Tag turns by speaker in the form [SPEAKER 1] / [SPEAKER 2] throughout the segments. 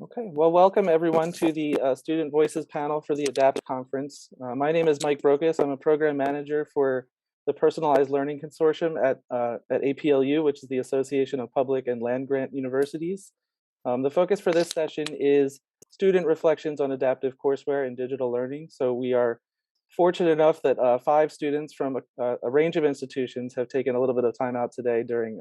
[SPEAKER 1] Okay, well, welcome everyone to the Student Voices panel for the ADAPT conference. My name is Mike Brokus. I'm a program manager for the Personalized Learning Consortium at APLU, which is the Association of Public and Land-Grant Universities. The focus for this session is student reflections on adaptive courseware and digital learning. So we are fortunate enough that 5 students from a range of institutions have taken a little bit of time out today during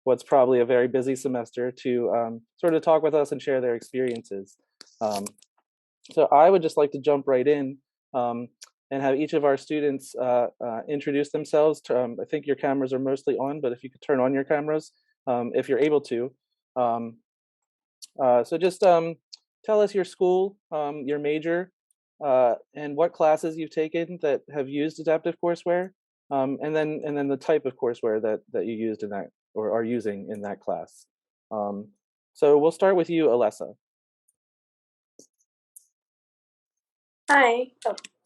[SPEAKER 1] what's probably a very busy semester to sort of talk with us and share their experiences. So I would just like to jump right in and have each of our students introduce themselves. I think your cameras are mostly on, but if you could turn on your cameras, if you're able to. So just tell us your school, your major, and what classes you've taken that have used adaptive courseware, and then the type of courseware that you used in that or are using in that class. So we'll start with you, Alyssa.
[SPEAKER 2] Hi.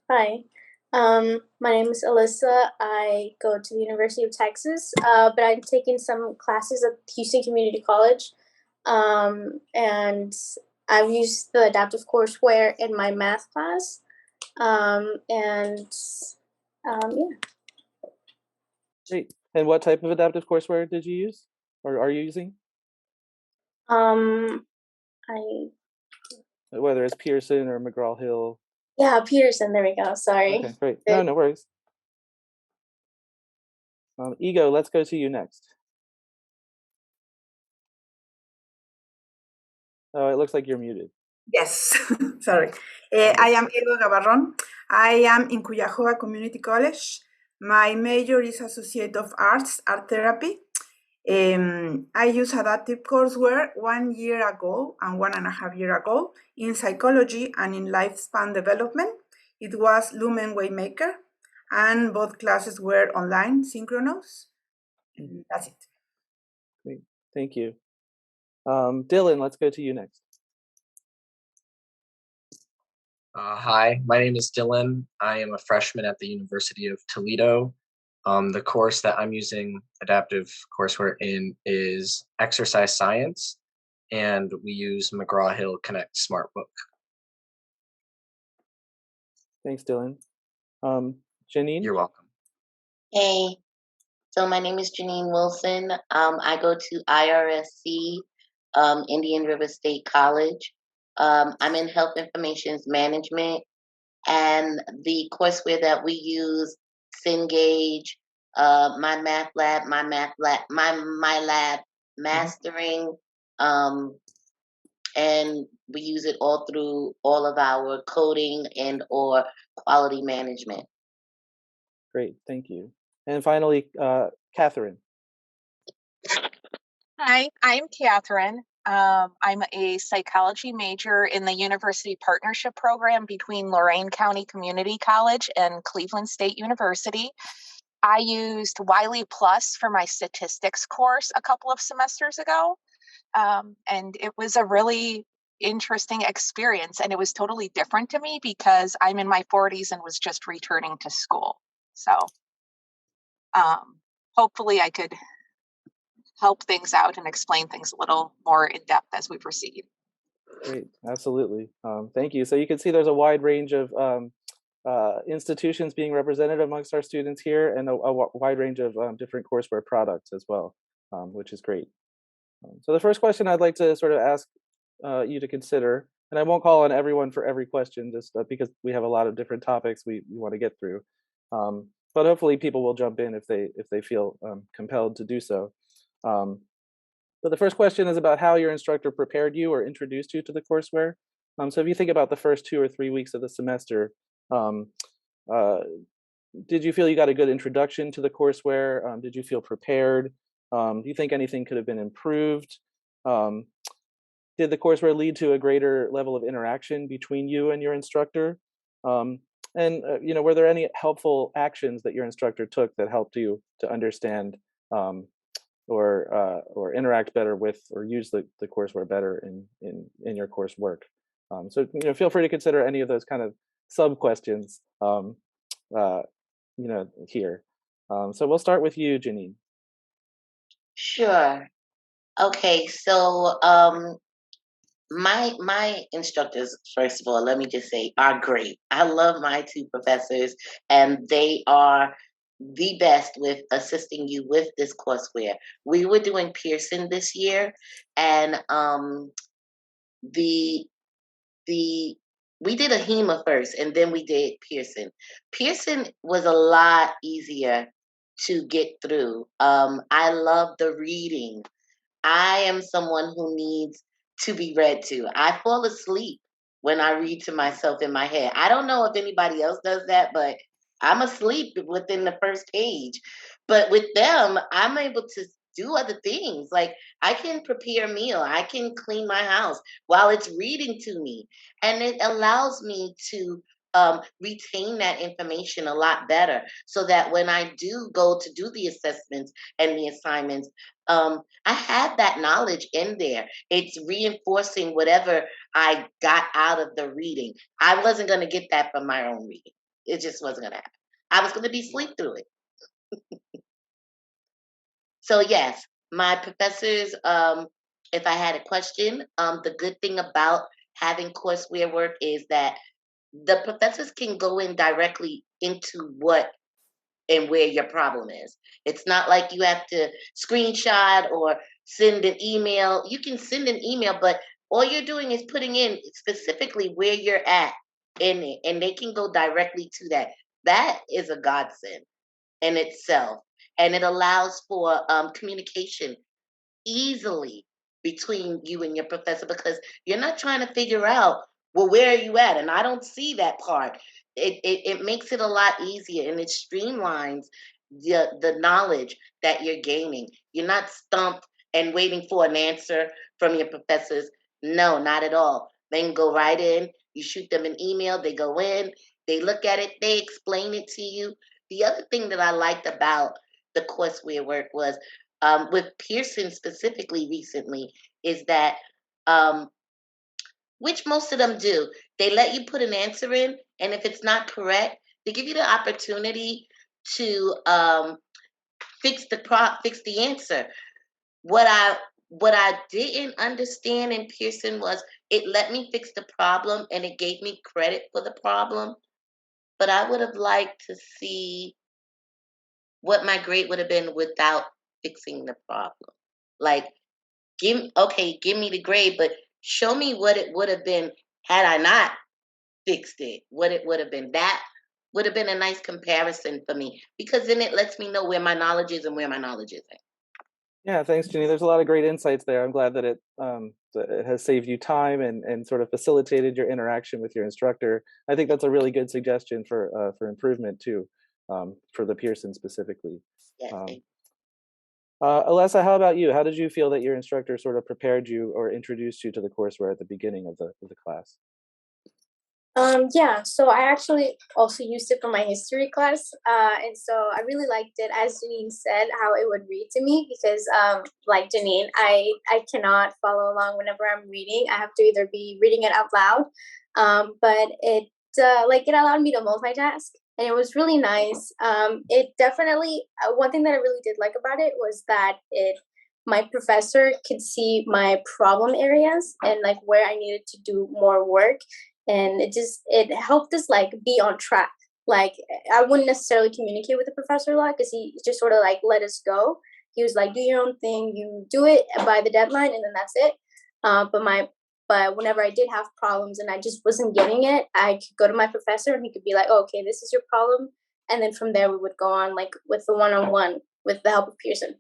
[SPEAKER 2] Hi. My name is Alyssa. I go to the University of Texas, but I'm taking some classes at Houston Community College. And I've used the adaptive courseware in my math class. Yeah.
[SPEAKER 1] Great. And what type of adaptive courseware did you use or are you using? Whether it's Pearson or McGraw-Hill.
[SPEAKER 2] Yeah, Peterson. There we go. Sorry.
[SPEAKER 1] Okay, great. No worries. Ego, let's go to you next. Oh, it looks like you're muted.
[SPEAKER 3] Yes, sorry. I am Ego Gavarron. I am in Cuyahoga Community College. My major is Associate of Arts, Art Therapy. I used Adaptive Courseware 1 year ago and 1.5 years ago in psychology and in lifespan development. It was Lumen Waymaker, and both classes were online, synchronous. That's it.
[SPEAKER 1] Great, thank you. Dylan, let's go to you next.
[SPEAKER 4] Hi, my name is Dylan. I am a freshman at the University of Toledo. The course that I'm using adaptive courseware in is exercise science, and we use McGraw-Hill Connect SmartBook.
[SPEAKER 1] Thanks, Dylan. Janine?
[SPEAKER 4] You're welcome.
[SPEAKER 5] Hey, so my name is Janine Wilson. I go to IRSC, Indian River State College. I'm in health information management, and the courseware that we use, Cengage, my lab, mastering, and we use it all through all of our coding and or quality management.
[SPEAKER 1] Great, thank you. And finally, Katherine.
[SPEAKER 6] Hi, I'm Katherine. I'm a psychology major in the University Partnership Program between Lorain County Community College and Cleveland State University. I used Wiley Plus for my statistics course a couple of semesters ago, and it was a really interesting experience, and it was totally different to me because I'm in my 40s and was just returning to school. So hopefully I could help things out and explain things a little more in depth as we proceed.
[SPEAKER 1] Great, absolutely. Thank you. So you can see there's a wide range of institutions being represented amongst our students here, and a wide range of different courseware products as well, which is great. So the first question I'd like to sort of ask you to consider, and I won't call on everyone for every question, just because we have a lot of different topics we want to get through. But hopefully people will jump in if they feel compelled to do so. So the first question is about how your instructor prepared you or introduced you to the courseware. So if you think about the first 2 or 3 weeks of the semester, did you feel you got a good introduction to the courseware? Did you feel prepared? Do you think anything could have been improved? Did the courseware lead to a greater level of interaction between you and your instructor? And were there any helpful actions that your instructor took that helped you to understand or interact better with or use the courseware better in your coursework? So feel free to consider any of those kind of sub questions here. So we'll start with you, Janine.
[SPEAKER 5] Sure. Okay, so My instructors, first of all, let me just say, are great. I love my two professors, and they are the best with assisting you with this courseware. We were doing Pearson this year, and the the we did a HEMA first, and then we did Pearson. Pearson was a lot easier to get through. I love the reading. I am someone who needs to be read to. I fall asleep when I read to myself in my head. I don't know if anybody else does that, but I'm asleep within the first page. But with them, I'm able to do other things. Like I can prepare a meal, I can clean my house while it's reading to me. And it allows me to retain that information a lot better so that when I do go to do the assessments and the assignments, I have that knowledge in there. It's reinforcing whatever I got out of the reading. I wasn't going to get that from my own reading. It just wasn't going to happen. I was going to be asleep through it. So yes, my professors, if I had a question, the good thing about having courseware work is that the professors can go in directly into what and where your problem is. It's not like you have to screenshot or send an email. You can send an email, but all you're doing is putting in specifically where you're at in it, and they can go directly to that. That is a godsend in itself, and it allows for communication easily between you and your professor because you're not trying to figure out, well, where are you at? And I don't see that part. It makes it a lot easier, and it streamlines the knowledge that you're gaining. You're not stumped and waiting for an answer from your professors. No, not at all. They can go right in. You shoot them an email. They go in. They look at it. They explain it to you. The other thing that I liked about the courseware work was with Pearson specifically recently is that, which most of them do, they let you put an answer in, and if it's not correct, they give you the opportunity to fix the answer. What I didn't understand in Pearson was it let me fix the problem and it gave me credit for the problem, but I would have liked to see what my grade would have been without fixing the problem. Like, give me the grade, but show me what it would have been had I not fixed it. What it would have been. That would have been a nice comparison for me because then it lets me know where my knowledge is and where my knowledge isn't.
[SPEAKER 1] Yeah, thanks, Janine. There's a lot of great insights there. I'm glad that it has saved you time and sort of facilitated your interaction with your instructor. I think that's a really good suggestion for improvement too, for the Pearson specifically.
[SPEAKER 5] Yes.
[SPEAKER 1] Alyssa, how about you? How did you feel that your instructor sort of prepared you or introduced you to the courseware at the beginning of the class?
[SPEAKER 2] Yeah, so I actually also used it for my history class, and so I really liked it, as Janine said, how it would read to me because, like Janine, I cannot follow along whenever I'm reading. I have to either be reading it out loud, but it allowed me to multitask, and it was really nice. It definitely one thing that I really did like about it was that my professor could see my problem areas and like where I needed to do more work. And it helped us like be on track. Like I wouldn't necessarily communicate with the professor a lot because he just sort of like let us go. He was like, do your own thing, you do it by the deadline, and then that's it. But whenever I did have problems and I just wasn't getting it, I could go to my professor and he could be like, oh, okay, this is your problem. And then from there we would go on like with the one-on-one with the help of Pearson.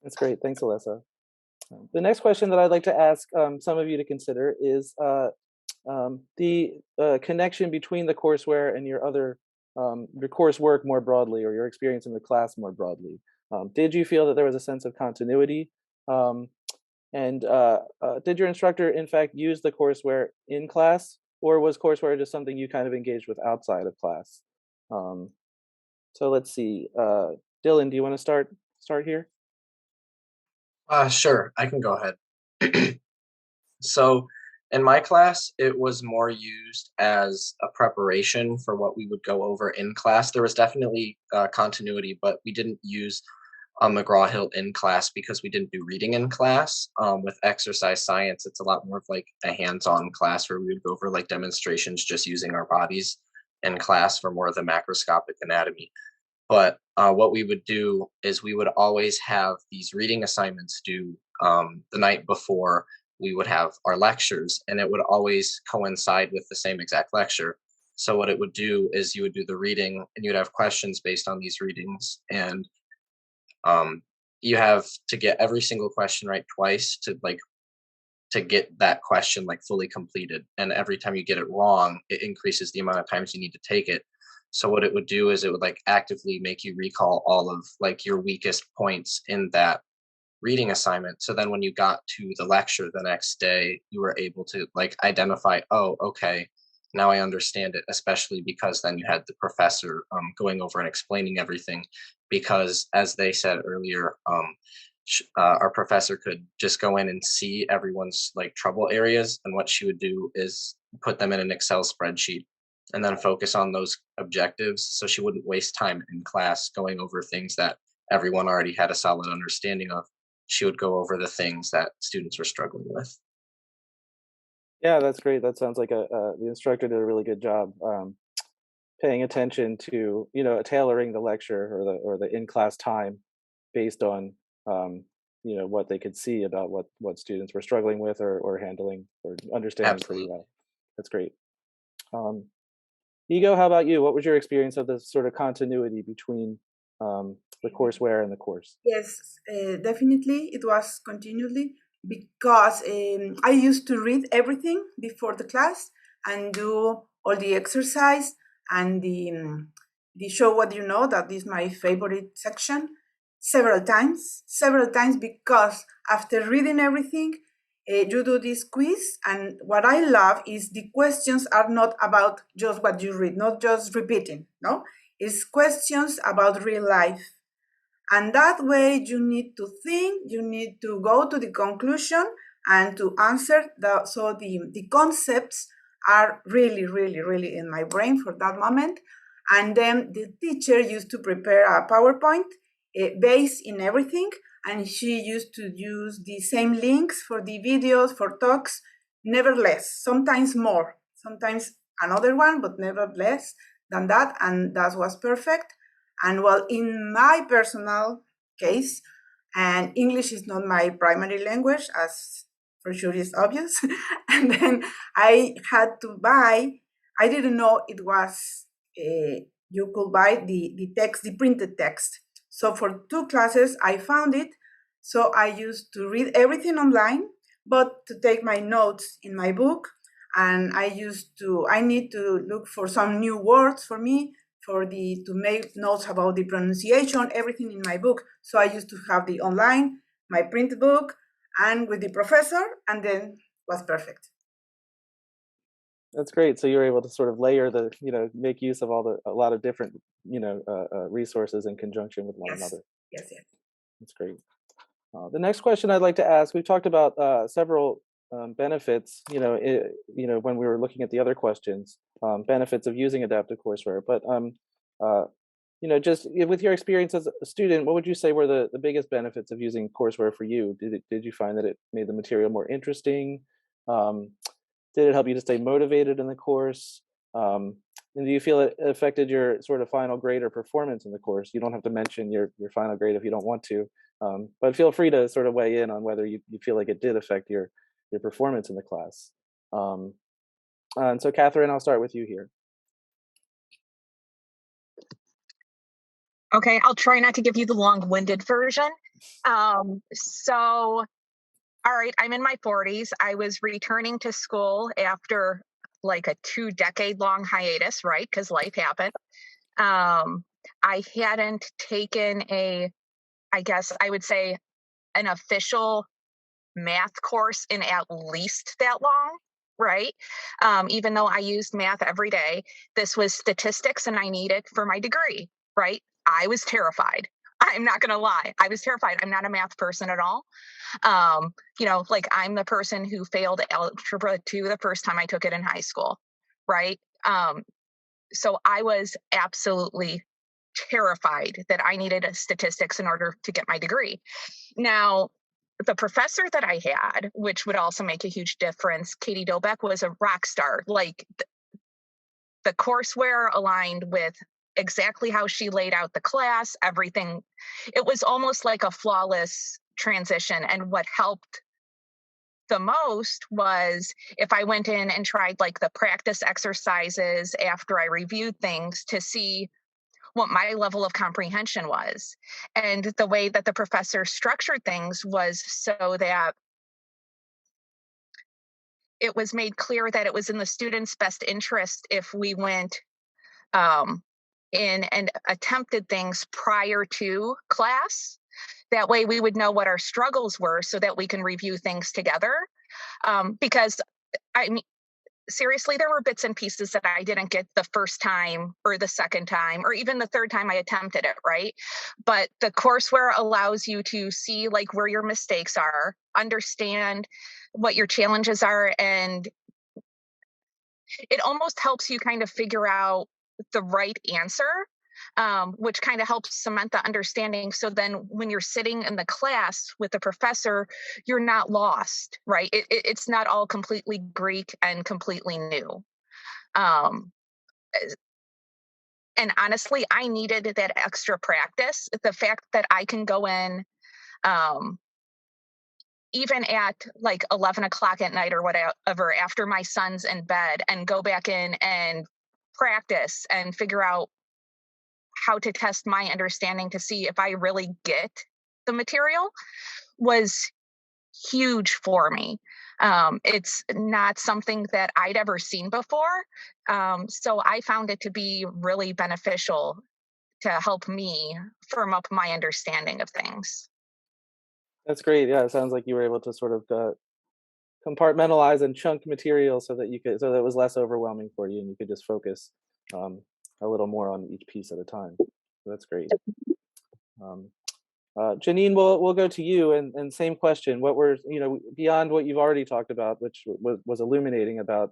[SPEAKER 1] That's great. Thanks, Alyssa. The next question that I'd like to ask some of you to consider is the connection between the courseware and your coursework more broadly, or your experience in the class more broadly. Did you feel that there was a sense of continuity? And did your instructor, in fact, use the courseware in class, or was courseware just something you kind of engaged with outside of class? So let's see. Dylan, do you want to start here?
[SPEAKER 4] Sure, I can go ahead. So in my class, it was more used as a preparation for what we would go over in class. There was definitely continuity, but we didn't use McGraw-Hill in class because we didn't do reading in class. With exercise science, it's a lot more of like a hands-on class where we would go over like demonstrations just using our bodies in class for more of the macroscopic anatomy. But what we would do is we would always have these reading assignments due the night before we would have our lectures, and it would always coincide with the same exact lecture. So what it would do is you would do the reading and you'd have questions based on these readings, and you have to get every single question right twice to get that question like fully completed. And every time you get it wrong, it increases the amount of times you need to take it. So what it would do is it would like actively make you recall all of like your weakest points in that reading assignment. So then when you got to the lecture the next day, you were able to like identify, oh, okay, now I understand it, especially because then you had the professor going over and explaining everything. Because as they said earlier, our professor could just go in and see everyone's like trouble areas. And what she would do is put them in an Excel spreadsheet and then focus on those objectives. So she wouldn't waste time in class going over things that everyone already had a solid understanding of. She would go over the things that students were struggling with.
[SPEAKER 1] Yeah, that's great. That sounds like the instructor did a really good job paying attention to, tailoring the lecture or the in-class time based on, what they could see about what students were struggling with or handling or understanding
[SPEAKER 4] Absolutely.
[SPEAKER 1] pretty well. That's great. Ego, how about you? What was your experience of this sort of continuity between the courseware and the course?
[SPEAKER 3] Yes, definitely it was continually, because I used to read everything before the class and do all the exercise and the show what you know, that is my favorite section, several times, because after reading everything, you do this quiz, and what I love is the questions are not about just what you read, not just repeating, no? It's questions about real life. And that way you need to think, you need to go to the conclusion and to answer. So the concepts are really, really, really in my brain for that moment. And then the teacher used to prepare a PowerPoint based in everything. And she used to use the same links for the videos, for talks, never less, sometimes more, sometimes another one, but never less than that. And that was perfect. And well, in my personal case, and English is not my primary language, as for sure is obvious, and then I had to buy, I didn't know it was, you could buy the text, the printed text. So for 2 classes, I found it. So I used to read everything online, but to take my notes in my book. And I need to look for some new words for me, to make notes about the pronunciation, everything in my book. So I used to have the online, my print book, and with the professor, and then was perfect.
[SPEAKER 1] That's great. So you're able to sort of layer make use of a lot of different, resources in conjunction with one another.
[SPEAKER 3] Yes.
[SPEAKER 1] That's great. The next question I'd like to ask, we've talked about several benefits, when we were looking at the other questions, benefits of using adaptive courseware. But, just with your experience as a student, what would you say were the biggest benefits of using courseware for you? Did you find that it made the material more interesting? Did it help you to stay motivated in the course? And do you feel it affected your sort of final grade or performance in the course? You don't have to mention your final grade if you don't want to, but feel free to sort of weigh in on whether you feel like it did affect your performance in the class. And so Katherine, I'll start with you here.
[SPEAKER 6] Okay, I'll try not to give you the long-winded version. All right, I'm in my 40s. I was returning to school after like a 2-decade-long hiatus, right? Because life happened. I hadn't taken I guess I would say, an official math course in at least that long, right? Even though I used math every day, this was statistics and I need it for my degree, right? I was terrified. I'm not going to lie. I was terrified. I'm not a math person at all. I'm the person who failed Algebra 2 the first time I took it in high school, right? So I was absolutely terrified that I needed statistics in order to get my degree. Now, the professor that I had, which would also make a huge difference, Katie Dobeck, was a rock star. Like the courseware aligned with exactly how she laid out the class, everything. It was almost like a flawless transition. And what helped the most was if I went in and tried like the practice exercises after I reviewed things to see what my level of comprehension was. And the way that the professor structured things was so that it was made clear that it was in the student's best interest if we went in and attempted things prior to class. That way we would know what our struggles were so that we can review things together. Because I mean, seriously, there were bits and pieces that I didn't get the first time or the second time or even the third time I attempted it, right? But the courseware allows you to see like where your mistakes are, understand what your challenges are, and it almost helps you kind of figure out the right answer, which kind of helps cement the understanding. So then when you're sitting in the class with the professor, you're not lost, right? It's not all completely Greek and completely new. And honestly, I needed that extra practice. The fact that I can go in even at like 11 o'clock at night or whatever, after my son's in bed, and go back in and practice and figure out how to test my understanding to see if I really get the material was huge for me. It's not something that I'd ever seen before. So I found it to be really beneficial to help me firm up my understanding of things.
[SPEAKER 1] That's great. Yeah, it sounds like you were able to sort of compartmentalize and chunk material so that it was less overwhelming for you and you could just focus a little more on each piece at a time. So that's great. Janine, we'll go to you and same question. What were, beyond what you've already talked about, which was illuminating about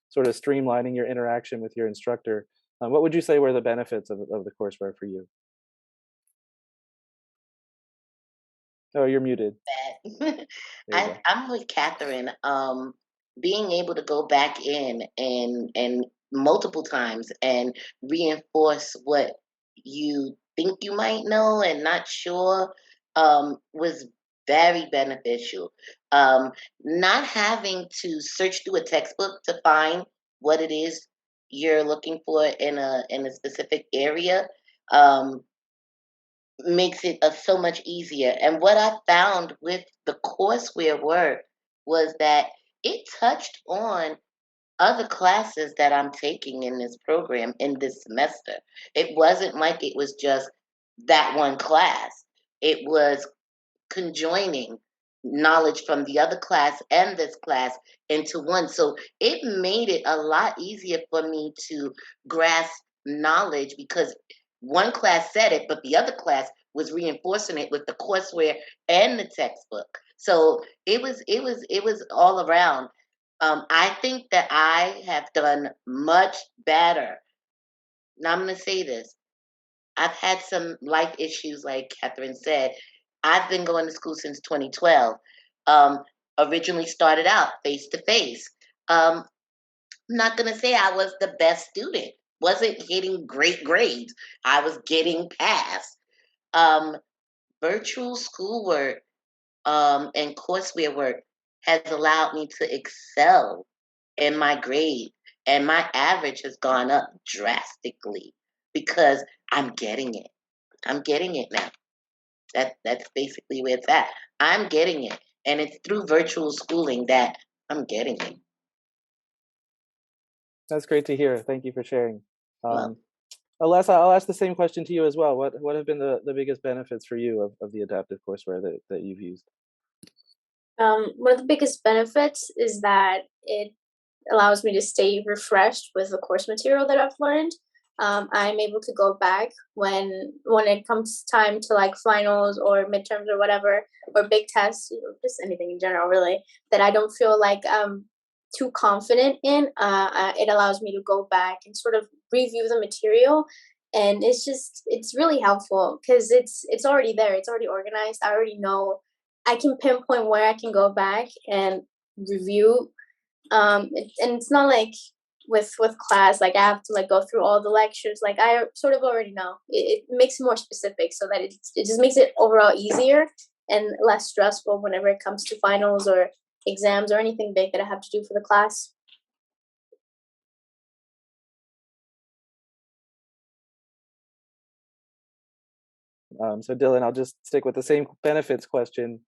[SPEAKER 1] sort of streamlining your interaction with your instructor, what would you say were the benefits of the courseware for you? Oh, you're muted.
[SPEAKER 5] I'm with Katherine. Being able to go back in and multiple times and reinforce what you think you might know and not sure was very beneficial. Not having to search through a textbook to find what it is you're looking for in a specific area makes it so much easier. And what I found with the courseware work was that it touched on other classes that I'm taking in this program in this semester. It wasn't like it was just that one class. It was conjoining knowledge from the other class and this class into one. So it made it a lot easier for me to grasp knowledge because one class said it, but the other class was reinforcing it with the courseware and the textbook. So it was all around. I think that I have done much better. Now I'm going to say this. I've had some life issues, like Katherine said. I've been going to school since 2012. Originally started out face-to-face. I'm not going to say I was the best student. Wasn't getting great grades. I was getting past. Virtual schoolwork and courseware work has allowed me to excel in my grade. And my average has gone up drastically because I'm getting it. I'm getting it now. That's basically where it's at. I'm getting it. And it's through virtual schooling that I'm getting it.
[SPEAKER 1] That's great to hear. Thank you for sharing.
[SPEAKER 5] Well,
[SPEAKER 1] Alyssa, I'll ask the same question to you as well. What have been the biggest benefits for you of the adaptive courseware that you've used?
[SPEAKER 2] One of the biggest benefits is that it allows me to stay refreshed with the course material that I've learned. I'm able to go back when it comes time to like finals or midterms or whatever, or big tests, or just anything in general, really, that I don't feel like too confident in. It allows me to go back and sort of review the material and it's really helpful because it's already there, it's already organized. I already know, I can pinpoint where I can go back and review. And it's not like with class, like I have to like go through all the lectures. Like I sort of already know. It makes it more specific so that it just makes it overall easier and less stressful whenever it comes to finals or exams or anything big that I have to do for the class.
[SPEAKER 1] So Dylan, I'll just stick with the same benefits question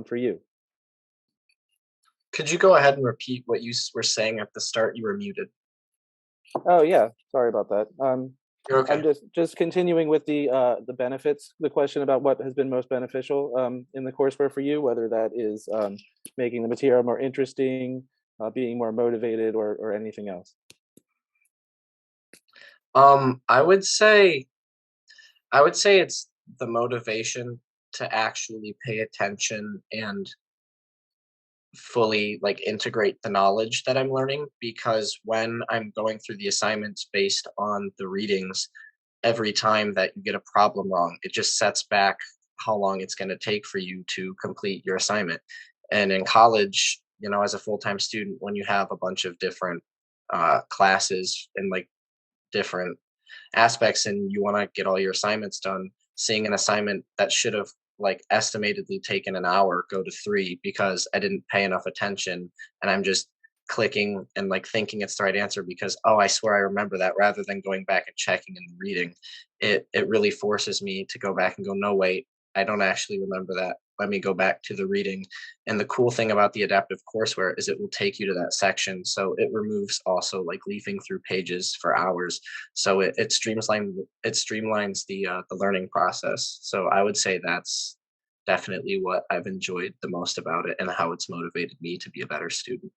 [SPEAKER 1] for you.
[SPEAKER 4] Could you go ahead and repeat what you were saying at the start? You were muted.
[SPEAKER 1] Oh yeah, sorry about that.
[SPEAKER 4] You're okay.
[SPEAKER 1] I'm just continuing with the benefits, the question about what has been most beneficial in the courseware for you, whether that is making the material more interesting, being more motivated, or anything else.
[SPEAKER 4] I would say it's the motivation to actually pay attention and fully like integrate the knowledge that I'm learning, because when I'm going through the assignments based on the readings, every time that you get a problem wrong, it just sets back how long it's going to take for you to complete your assignment. And in college, you know, as a full-time student, when you have a bunch of different classes and like different aspects and you want to get all your assignments done, seeing an assignment that should have like estimatedly taken an hour go to 3 because I didn't pay enough attention and I'm just clicking and like thinking it's the right answer because, oh, I swear I remember that, rather than going back and checking and reading. It really forces me to go back and go, no, wait, I don't actually remember that. Let me go back to the reading. And the cool thing about the adaptive courseware is it will take you to that section. So it removes also like leafing through pages for hours. So it streamlines the learning process. So I would say that's definitely what I've enjoyed the most about it and how it's motivated me to be a better student.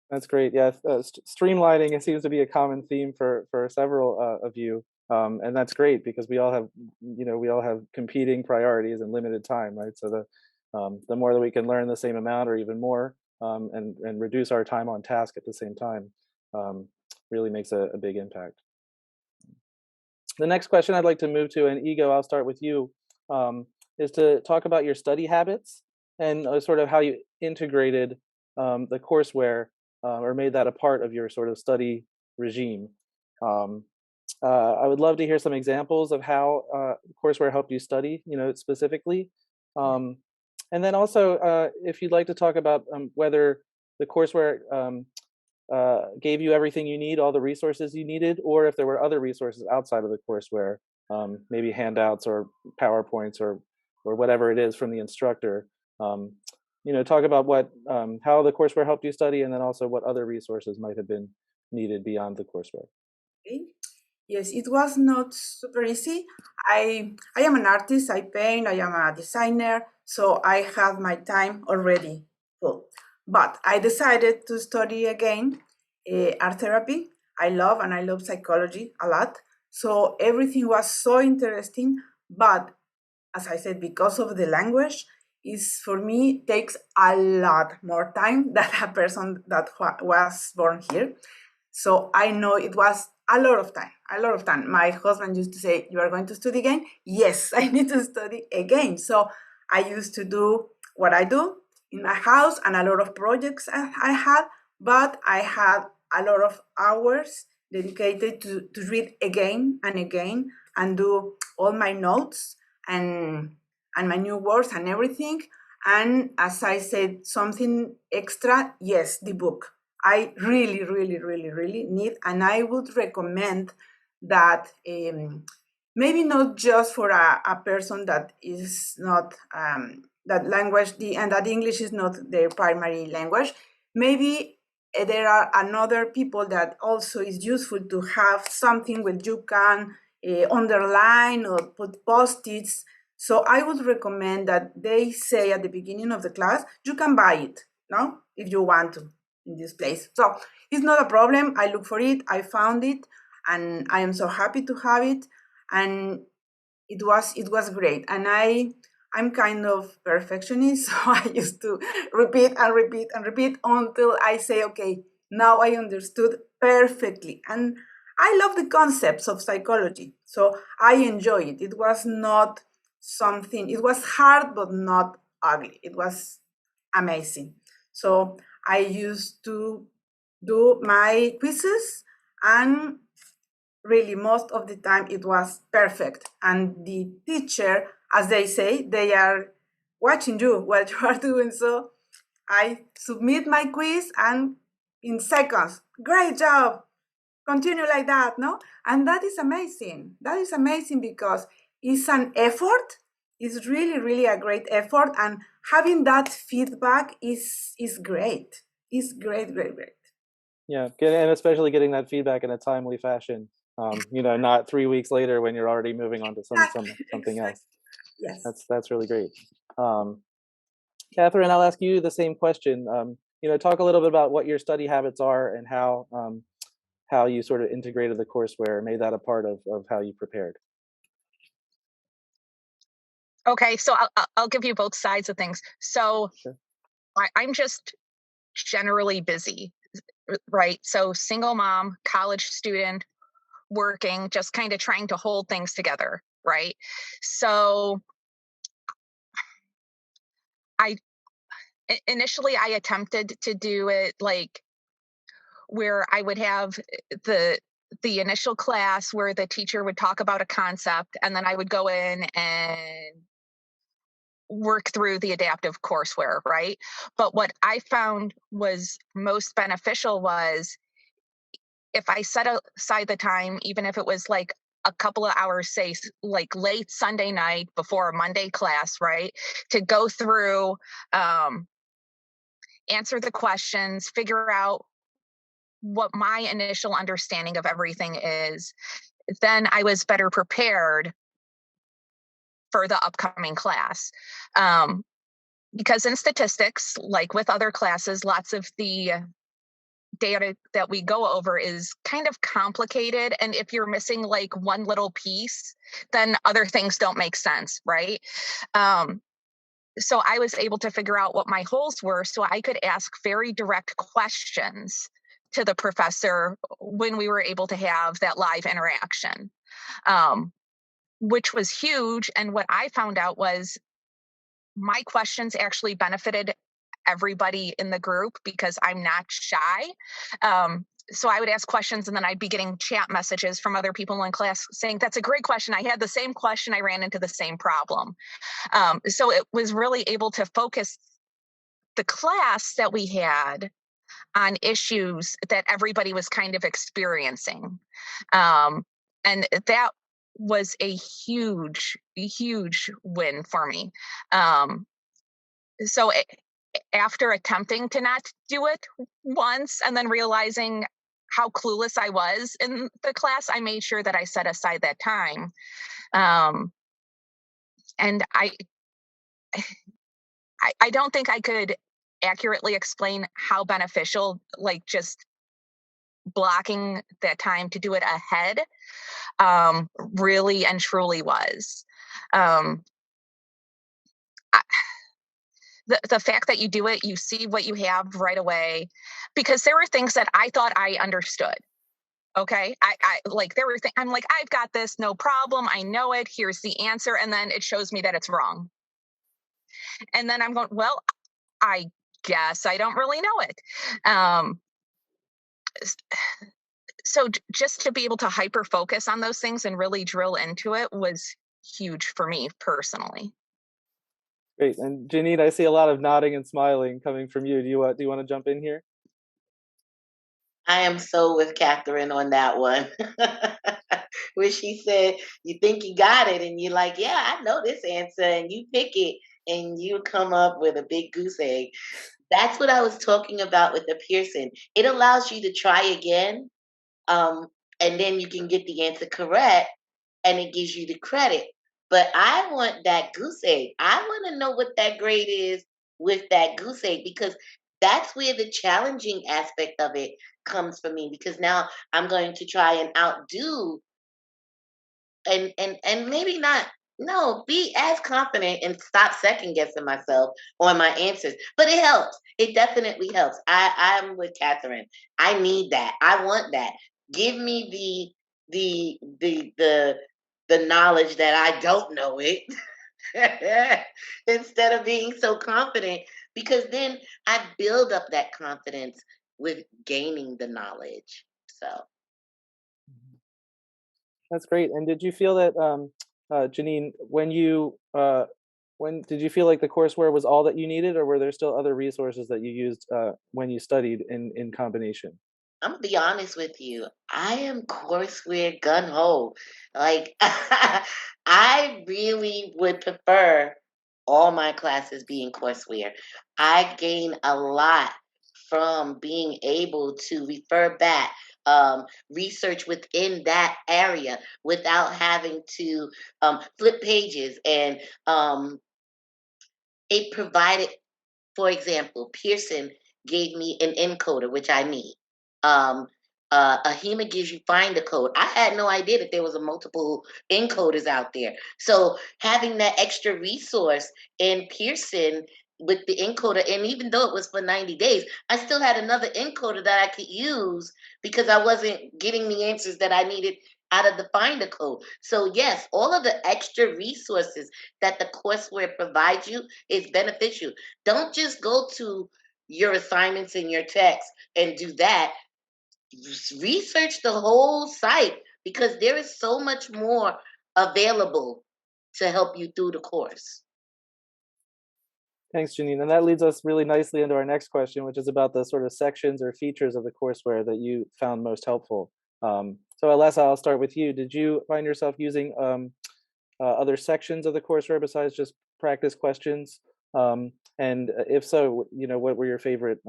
[SPEAKER 1] That's great. Yeah, streamlining, it seems to be a common theme for several of you. And that's great because we all have competing priorities and limited time, right? So the more that we can learn the same amount or even more, and reduce our time on task at the same time, really makes a big impact. The next question I'd like to move to, and Ego, I'll start with you, is to talk about your study habits and sort of how you integrated the courseware or made that a part of your sort of study regime. I would love to hear some examples of how courseware helped you study, specifically. And then also, if you'd like to talk about whether the courseware gave you everything you need, all the resources you needed, or if there were other resources outside of the courseware, maybe handouts or PowerPoints or whatever it is from the instructor. Talk about how the courseware helped you study, and then also what other resources might have been needed beyond the courseware.
[SPEAKER 3] Okay. Yes, it was not super easy. I am an artist, I paint, I am a designer, so I have my time already full. But I decided to study again art therapy. I love psychology a lot. So everything was so interesting, but as I said, because of the language, for me takes a lot more time than a person that was born here. So I know it was a lot of time. My husband used to say, "You are going to study again?" Yes, I need to study again. So I used to do what I do in my house and a lot of projects I had, but I had a lot of hours dedicated to read again and again and do all my notes and my new words and everything. And as I said, something extra, yes, the book. I really, really, really, really need, and I would recommend that maybe not just for a person that is not that language, and that English is not their primary language. Maybe there are another people that also is useful to have something where you can underline or put post-its. So I would recommend that they say at the beginning of the class, you can buy it, no, if you want to, in this place. So it's not a problem. I look for it, I found it, and I am so happy to have it. And it was great. And I'm kind of perfectionist, so I used to repeat and repeat and repeat until I say, okay, now I understood perfectly. And I love the concepts of psychology, so I enjoy it. It was not something, it was hard, but not ugly. It was amazing. So I used to do my quizzes, and really most of the time it was perfect. And the teacher, as they say, they are watching you while you are doing so. I submit my quiz, and in seconds, great job, continue like that, no? And that is amazing. That is amazing because it's an effort. It's really, really a great effort. And having that feedback is great. It's great, great, great.
[SPEAKER 1] Yeah, and especially getting that feedback in a timely fashion. Not 3 weeks later when you're already moving on to something else.
[SPEAKER 3] Yes.
[SPEAKER 1] That's really great. Katherine, I'll ask you the same question. Talk a little bit about what your study habits are and how you sort of integrated the courseware, made that a part of how you prepared.
[SPEAKER 6] Okay, so I'll give you both sides of things. So sure. I'm just generally busy, right? So single mom, college student, working, just kind of trying to hold things together, right? So initially I attempted to do it like where I would have the initial class where the teacher would talk about a concept, and then I would go in and work through the adaptive courseware, right? But what I found was most beneficial was if I set aside the time, even if it was like a couple of hours, say like late Sunday night before a Monday class, right? To go through, answer the questions, figure out what my initial understanding of everything is, then I was better prepared for the upcoming class. Because in statistics, like with other classes, lots of the data that we go over is kind of complicated. And if you're missing like one little piece, then other things don't make sense, right? So I was able to figure out what my holes were so I could ask very direct questions to the professor when we were able to have that live interaction, which was huge. And what I found out was my questions actually benefited everybody in the group because I'm not shy. So I would ask questions and then I'd be getting chat messages from other people in class saying, that's a great question. I had the same question. I ran into the same problem. So it was really able to focus the class that we had on issues that everybody was kind of experiencing. And that was a huge, huge win for me. So after attempting to not do it once and then realizing how clueless I was in the class, I made sure that I set aside that time. And I don't think I could accurately explain how beneficial, like just blocking that time to do it ahead, really and truly was. The fact that you do it, you see what you have right away, because there were things that I thought I understood. Okay. I like, there were things I'm like, I've got this, no problem. I know it. Here's the answer. And then it shows me that it's wrong. And then I'm going, well, I guess I don't really know it. So just to be able to hyper focus on those things and really drill into it was huge for me personally.
[SPEAKER 1] Great. And Janine, I see a lot of nodding and smiling coming from you. Do you want to jump in here?
[SPEAKER 5] I am so with Katherine on that one. Where she said, you think you got it, and you're like, yeah, I know this answer, and you pick it, and you come up with a big goose egg. That's what I was talking about with the Pearson. It allows you to try again, and then you can get the answer correct, and it gives you the credit. But I want that goose egg. I want to know what that grade is with that goose egg, because that's where the challenging aspect of it comes for me, because now I'm going to try and outdo and maybe not, no, be as confident and stop second guessing myself on my answers. But it helps. It definitely helps. I'm with Katherine. I need that. I want that. give me the knowledge that I don't know it instead of being so confident, because then I build up that confidence with gaining the knowledge. So
[SPEAKER 1] That's great. And did you feel that, Janine, when did you feel like the courseware was all that you needed, or were there still other resources that you used when you studied in combination?
[SPEAKER 5] I'm gonna be honest with you. I am courseware gun ho. Like I really would prefer all my classes being courseware. I gain a lot from being able to refer back, research within that area without having to flip pages, and it provided, for example, Pearson gave me an encoder, which I need. Ahima gives you find a code. I had no idea that there was a multiple encoders out there. So having that extra resource in Pearson with the encoder, and even though it was for 90 days, I still had another encoder that I could use because I wasn't getting the answers that I needed out of the finder code. So yes, all of the extra resources that the courseware provides you is beneficial. Don't just go to your assignments in your text and do that. Research the whole site, because there is so much more available to help you through the course.
[SPEAKER 1] Thanks, Janine. And that leads us really nicely into our next question, which is about the sort of sections or features of the courseware that you found most helpful. So Alyssa, I'll start with you. Did you find yourself using other sections of the courseware besides just practice questions? And if so, what were your favorite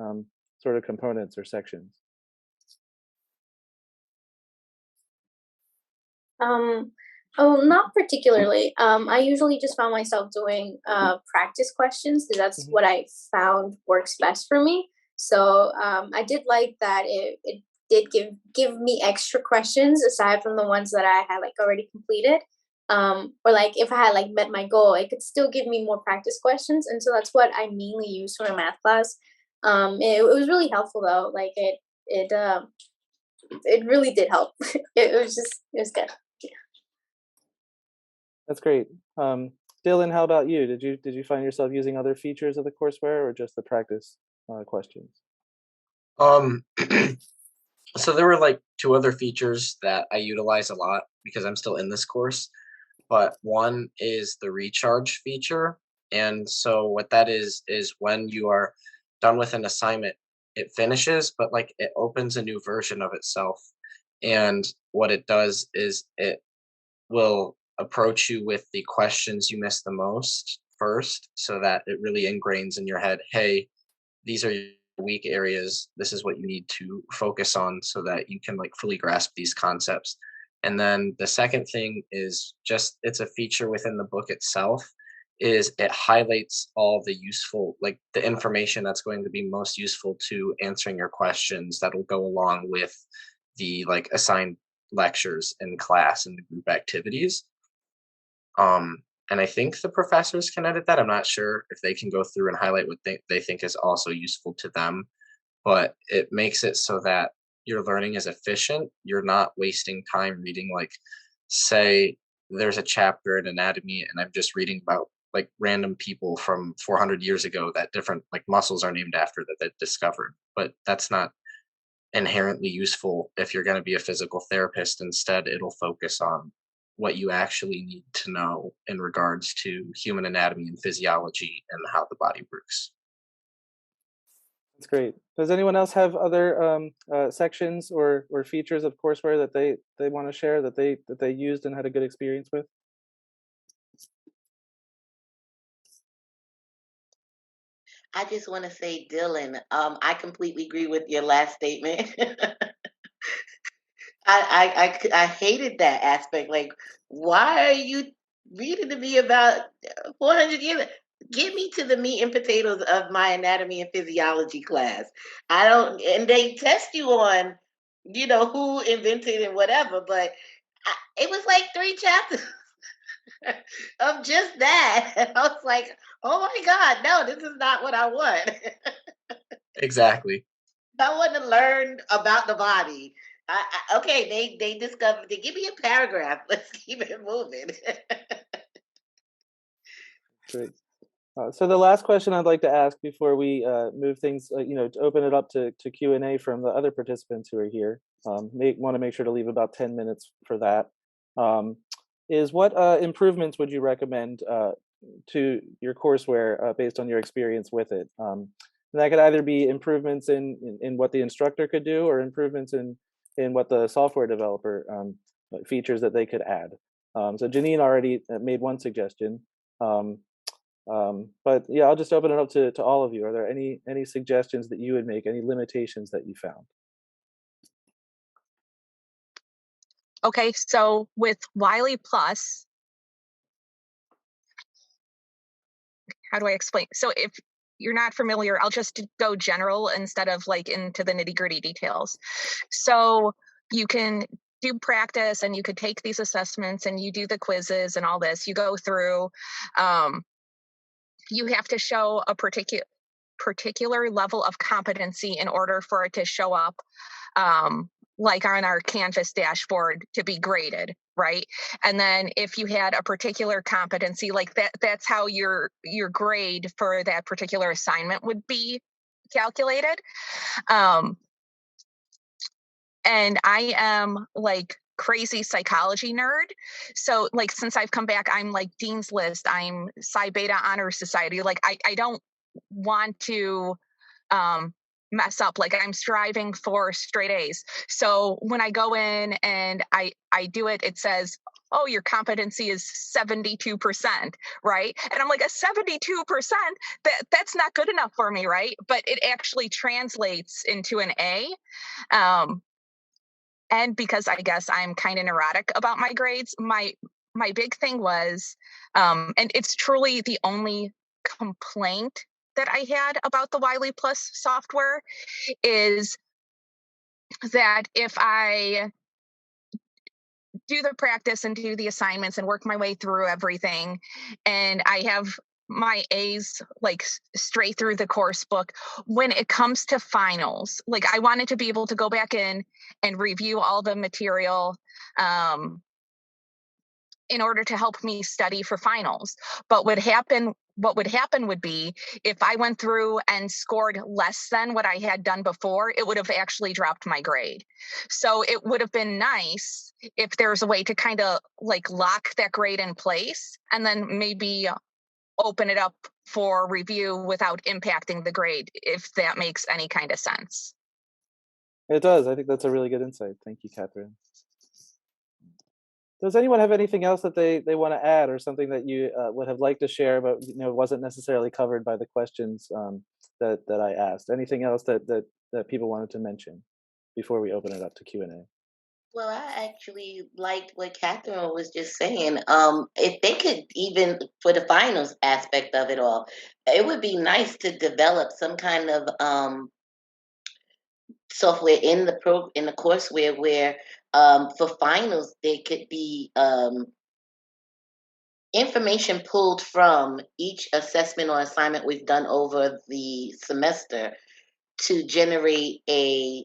[SPEAKER 1] sort of components or sections?
[SPEAKER 2] Not particularly. I usually just found myself doing practice questions because that's what I found works best for me. So I did like that it did give me extra questions aside from the ones that I had like already completed. Or like if I had like met my goal, it could still give me more practice questions, and so that's what I mainly use for my math class. It was really helpful though. Like it really did help. It was good.
[SPEAKER 1] That's great. Dylan, how about you? Did you find yourself using other features of the courseware or just the practice questions?
[SPEAKER 4] So there were like two other features that I utilize a lot because I'm still in this course. But one is the recharge feature. And so what that is when you are done with an assignment, it finishes, but like it opens a new version of itself. And what it does is it will approach you with the questions you missed the most first, so that it really ingrains in your head, hey, these are your weak areas. This is what you need to focus on so that you can like fully grasp these concepts. And then the second thing is just, it's a feature within the book itself, is it highlights all the useful, like the information that's going to be most useful to answering your questions that will go along with the like assigned lectures in class and the group activities. And I think the professors can edit that. I'm not sure if they can go through and highlight what they think is also useful to them, but it makes it so that your learning is efficient. You're not wasting time reading, like, say there's a chapter in anatomy and I'm just reading about like random people from 400 years ago that different like muscles are named after that they discovered, but that's not inherently useful if you're going to be a physical therapist. Instead, it'll focus on what you actually need to know in regards to human anatomy and physiology and how the body works.
[SPEAKER 1] That's great. Does anyone else have other sections or features of courseware that they want to share that they used and had a good experience with?
[SPEAKER 5] I just want to say, Dylan, I completely agree with your last statement. I hated that aspect. Like, why are you reading to me about 400 years? Get me to the meat and potatoes of my anatomy and physiology class. I don't, and they test you on, who invented and whatever, but it was like 3 chapters of just that. And I was like, oh my God, no, this is not what I want.
[SPEAKER 4] Exactly.
[SPEAKER 5] I want to learn about the body. Okay, they discovered. They give me a paragraph. Let's keep it moving.
[SPEAKER 1] Great. So the last question I'd like to ask before we move things, to open it up to Q&A from the other participants who are here, want to make sure to leave about 10 minutes for that, is what improvements would you recommend to your courseware based on your experience with it? And that could either be improvements in what the instructor could do, or improvements in what the software developer features that they could add. So Janine already made one suggestion. But yeah, I'll just open it up to all of you. Are there any suggestions that you would make, any limitations that you found?
[SPEAKER 6] Okay, so with Wiley Plus, how do I explain? So if you're not familiar, I'll just go general instead of like into the nitty-gritty details. So you can do practice and you could take these assessments and you do the quizzes and all this. You go through, you have to show a particular level of competency in order for it to show up, like on our Canvas dashboard to be graded, right? And then if you had a particular competency, like that's how your grade for that particular assignment would be calculated. And I am like crazy psychology nerd. So like, since I've come back, I'm like Dean's List, I'm Psi Beta Honor Society. Like I don't want to mess up. Like I'm striving for straight A's. So when I go in and I do it, it says, oh, your competency is 72%, right? And I'm like, a 72%, that's not good enough for me, right? But it actually translates into an A. And because I guess I'm kind of neurotic about my grades, my big thing was, and it's truly the only complaint that I had about the Wiley Plus software, is that if I do the practice and do the assignments and work my way through everything, and I have my A's like straight through the course book, when it comes to finals, like I wanted to be able to go back in and review all the material in order to help me study for finals. But what would happen would be, if I went through and scored less than what I had done before, it would have actually dropped my grade. So it would have been nice if there's a way to kind of like lock that grade in place and then maybe open it up for review without impacting the grade, if that makes any kind of sense.
[SPEAKER 1] It does. I think that's a really good insight. Thank you, Katherine. Does anyone have anything else that they want to add, or something that you would have liked to share, but wasn't necessarily covered by the questions that I asked? Anything else that people wanted to mention before we open it up to Q&A?
[SPEAKER 5] Well, I actually liked what Katherine was just saying. If they could, even for the finals aspect of it all, it would be nice to develop some kind of software in the courseware where for finals there could be information pulled from each assessment or assignment we've done over the semester to generate a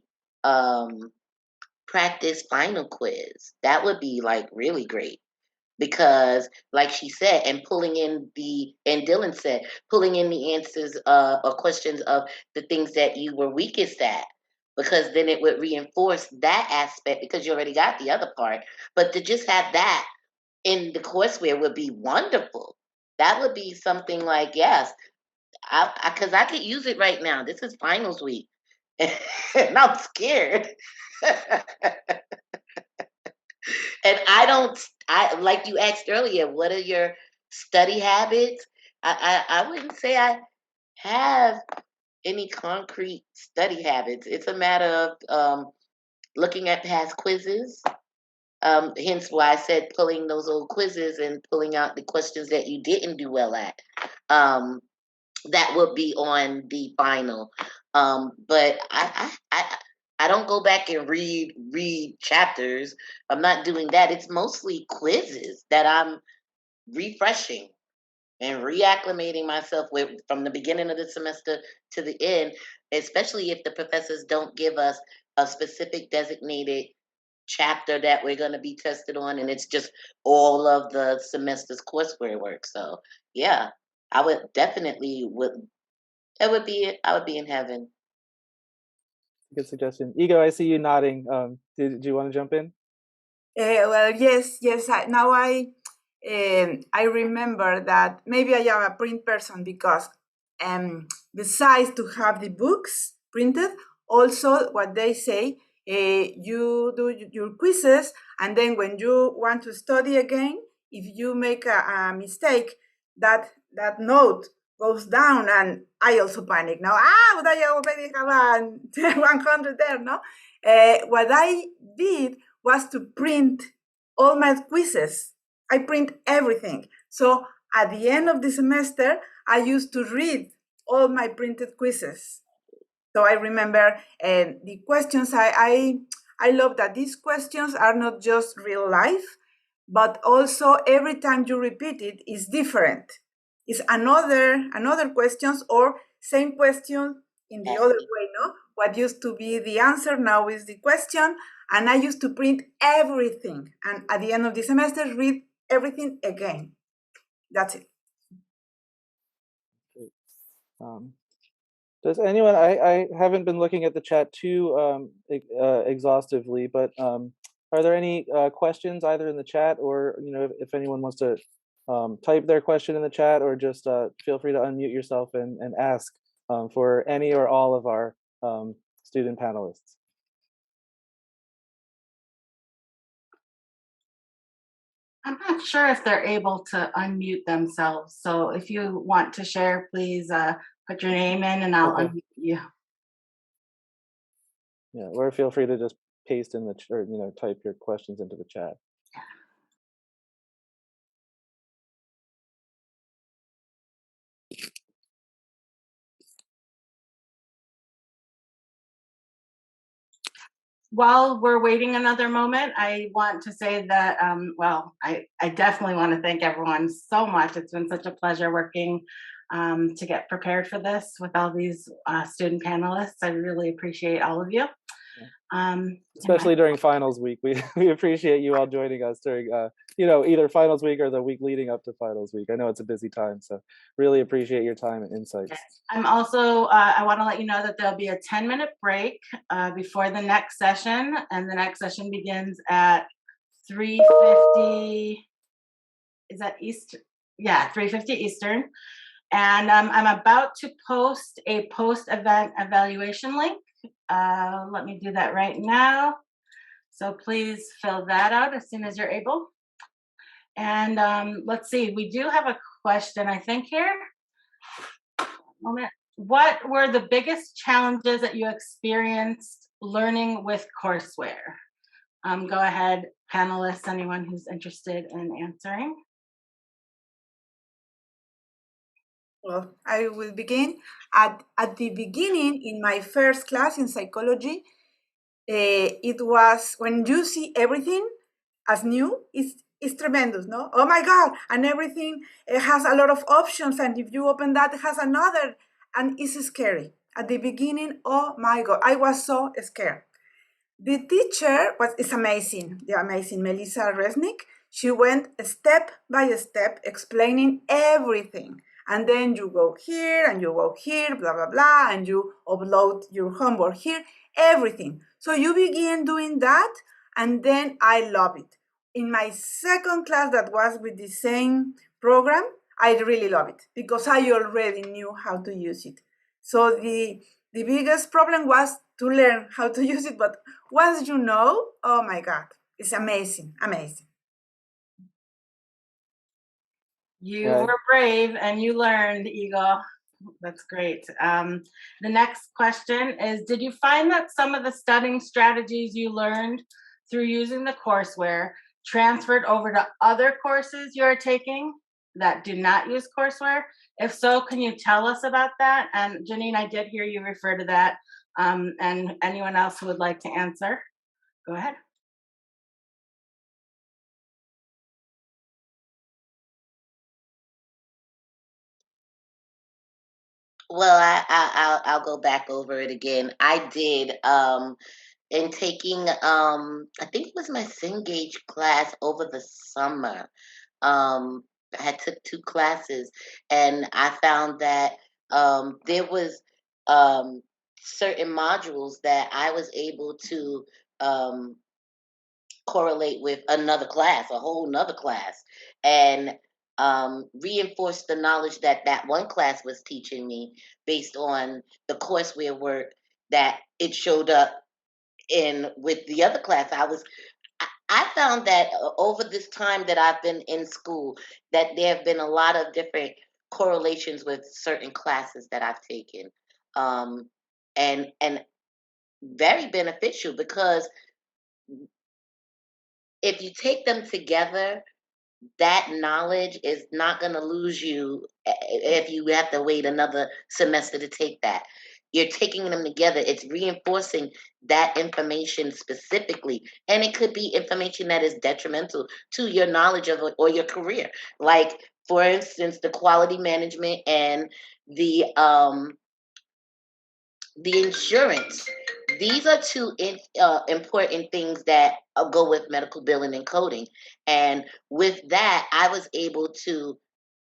[SPEAKER 5] practice final quiz. That would be like really great, because like she said, and Dylan said, pulling in the answers or questions of the things that you were weakest at, because then it would reinforce that aspect, because you already got the other part. But to just have that in the courseware would be wonderful. That would be something like, yes, because I could use it right now. This is finals week, and I'm scared. And I like you asked earlier, what are your study habits? I wouldn't say I have any concrete study habits. It's a matter of looking at past quizzes. Hence why I said pulling those old quizzes and pulling out the questions that you didn't do well at. That would be on the final. But I don't go back and read chapters. I'm not doing that. It's mostly quizzes that I'm refreshing and reacclimating myself with from the beginning of the semester to the end, especially if the professors don't give us a specific designated chapter that we're going to be tested on, and it's just all of the semester's courseware work. So yeah, I would definitely I would be in heaven.
[SPEAKER 1] Good suggestion. Ego, I see you nodding. Do you want to jump in?
[SPEAKER 3] Well, yes. Now I remember that maybe I am a print person because besides to have the books printed, also what they say, you do your quizzes, and then when you want to study again, if you make a mistake, that note goes down, and I also panic now. But I already have 100 there, no? What I did was to print all my quizzes. I print everything. So at the end of the semester, I used to read all my printed quizzes. So I remember the questions. I love that these questions are not just real life, but also every time you repeat it is different. It's another questions or same question in the other way, no? What used to be the answer now is the question, and I used to print everything, and at the end of the semester, read everything again. That's it.
[SPEAKER 1] Does anyone? I haven't been looking at the chat too exhaustively, but are there any questions either in the chat or if anyone wants to type their question in the chat, or just feel free to unmute yourself and ask for any or all of our student panelists.
[SPEAKER 7] I'm not sure if they're able to unmute themselves. So if you want to share, please put your name in and I'll unmute you.
[SPEAKER 1] Yeah, or feel free to just paste in the or type your questions into the chat.
[SPEAKER 7] While we're waiting another moment, I want to say that, I definitely want to thank everyone so much. It's been such a pleasure working to get prepared for this with all these student panelists. I really appreciate all of you.
[SPEAKER 1] Especially during finals week. We appreciate you all joining us during either finals week or the week leading up to finals week. I know it's a busy time, so really appreciate your time and insights.
[SPEAKER 7] I'm also I want to let you know that there'll be a 10-minute break before the next session, and the next session begins at 3:50. Is that Eastern? Yeah, 3:50 Eastern. And I'm about to post a post-event evaluation link. Let me do that right now. So please fill that out as soon as you're able. And let's see, we do have a question, I think, here. Moment. What were the biggest challenges that you experienced learning with courseware? Go ahead, panelists, anyone who's interested in answering.
[SPEAKER 3] Well, I will begin. At the beginning, in my first class in psychology, it was when you see everything as new, it's tremendous, no? Oh my God, and everything has a lot of options, and if you open that, it has another, and it's scary. At the beginning, oh my God, I was so scared. The teacher is amazing, the amazing Melissa Resnick. She went step by step explaining everything. And then you go here and you go here, blah, blah, blah, and you upload your homework here, everything. So you begin doing that, and then I love it. In my second class that was with the same program, I really love it because I already knew how to use it. So the biggest problem was to learn how to use it, but once you know, oh my God, it's amazing, amazing.
[SPEAKER 7] You were brave and you learned, Ego. That's great. The next question is, did you find that some of the studying strategies you learned through using the courseware transferred over to other courses you're taking that do not use courseware? If so, can you tell us about that? And Janine, I did hear you refer to that. And anyone else who would like to answer, go ahead.
[SPEAKER 5] Well, I'll go back over it again. I did in taking, I think it was my Cengage class over the summer. I had took 2 classes, and I found that there was certain modules that I was able to correlate with another class, a whole nother class, and reinforce the knowledge that that one class was teaching me based on the courseware work that it showed up in with the other class. I found that over this time that I've been in school, that there have been a lot of different correlations with certain classes that I've taken, and very beneficial, because if you take them together, that knowledge is not going to lose you if you have to wait another semester to take that. You're taking them together. It's reinforcing that information specifically. And it could be information that is detrimental to your knowledge of it or your career. Like, for instance, the quality management and the insurance. These are 2 important things that go with medical billing and coding. And with that, I was able to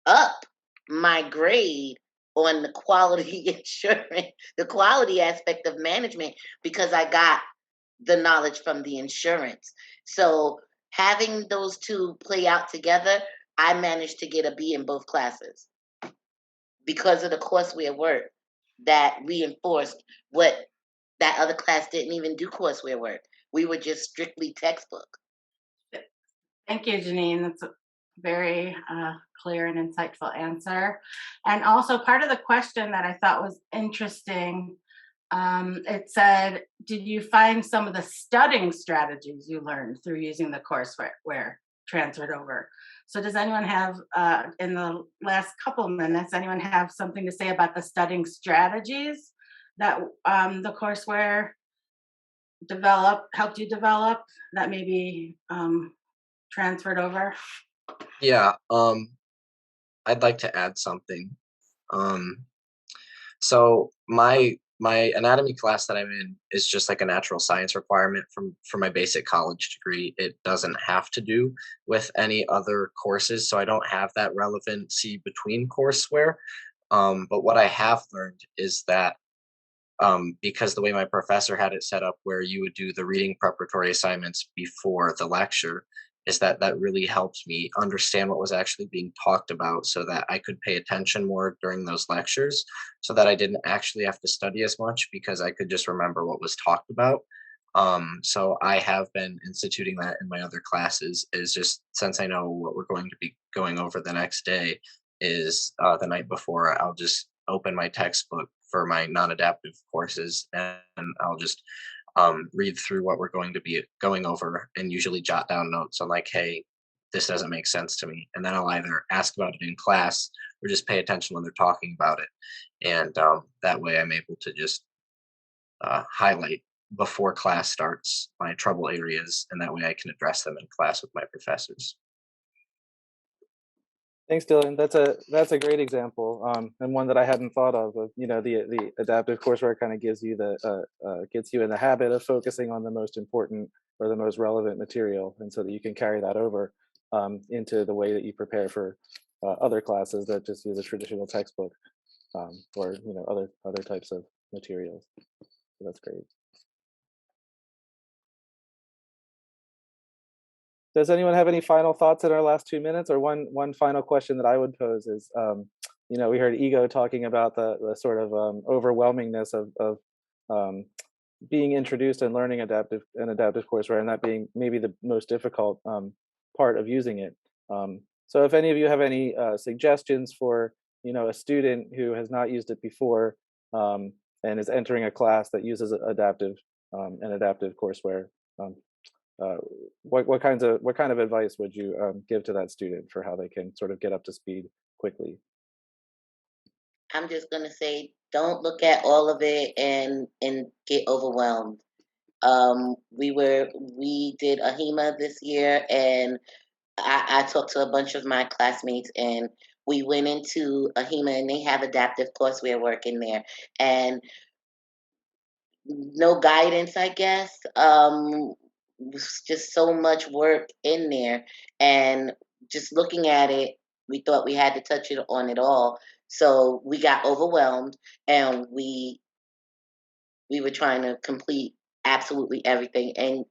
[SPEAKER 5] up my grade on the quality insurance, the quality aspect of management, because I got the knowledge from the insurance. So having those 2 play out together, I managed to get a B in both classes because of the courseware work that reinforced what that other class didn't even do courseware work. We were just strictly textbook.
[SPEAKER 7] Thank you, Janine. That's a very clear and insightful answer. And also, part of the question that I thought was interesting, it said, did you find some of the studying strategies you learned through using the courseware transferred over? So does anyone have, in the last couple of minutes, anyone have something to say about the studying strategies that the courseware helped you develop that maybe transferred over?
[SPEAKER 4] Yeah, I'd like to add something. So my anatomy class that I'm in is just like a natural science requirement for my basic college degree. It doesn't have to do with any other courses, so I don't have that relevancy between courseware. But what I have learned is that because the way my professor had it set up, where you would do the reading preparatory assignments before the lecture, is that really helped me understand what was actually being talked about, so that I could pay attention more during those lectures, so that I didn't actually have to study as much, because I could just remember what was talked about. So I have been instituting that in my other classes, is just, since I know what we're going to be going over the next day, is the night before, I'll just open my textbook for my non-adaptive courses, and I'll just read through what we're going to be going over, and usually jot down notes on, like, hey, this doesn't make sense to me. And then I'll either ask about it in class or just pay attention when they're talking about it. And that way I'm able to just highlight before class starts my trouble areas, and that way I can address them in class with my professors.
[SPEAKER 1] Thanks, Dylan. That's a great example, and one that I hadn't thought of. The adaptive courseware kind of gives you gets you in the habit of focusing on the most important or the most relevant material, and so that you can carry that over into the way that you prepare for other classes that just use a traditional textbook, or other types of materials. So that's great. Does anyone have any final thoughts in our last 2 minutes? Or one final question that I would pose is, we heard Ego talking about the sort of overwhelmingness of being introduced and learning adaptive courseware, and that being maybe the most difficult part of using it. So if any of you have any suggestions for a student who has not used it before and is entering a class that uses adaptive courseware, what kind of advice would you give to that student for how they can sort of get up to speed quickly?
[SPEAKER 5] I'm just gonna say, don't look at all of it and get overwhelmed. We did AHIMA this year, and I talked to a bunch of my classmates, and we went into AHIMA, and they have adaptive courseware work in there, and no guidance, I guess. Was just so much work in there, and just looking at it, we thought we had to touch it on it all. So we got overwhelmed, and we were trying to complete absolutely everything. And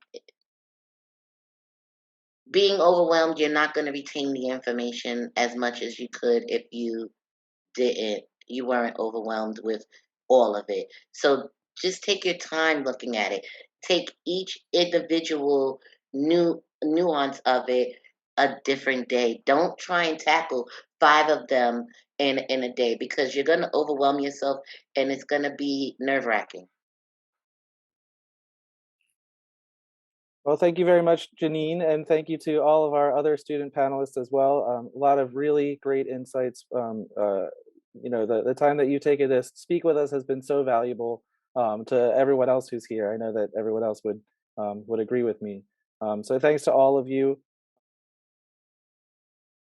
[SPEAKER 5] being overwhelmed, you're not going to retain the information as much as you could if you weren't overwhelmed with all of it. So just take your time looking at it. Take each individual nuance of it a different day. Don't try and tackle 5 of them in a day, because you're going to overwhelm yourself, and it's going to be nerve-wracking.
[SPEAKER 1] Well, thank you very much, Janine, and thank you to all of our other student panelists as well. A lot of really great insights. The time that you've taken to speak with us has been so valuable to everyone else who's here. I know that everyone else would agree with me. So thanks to all of you.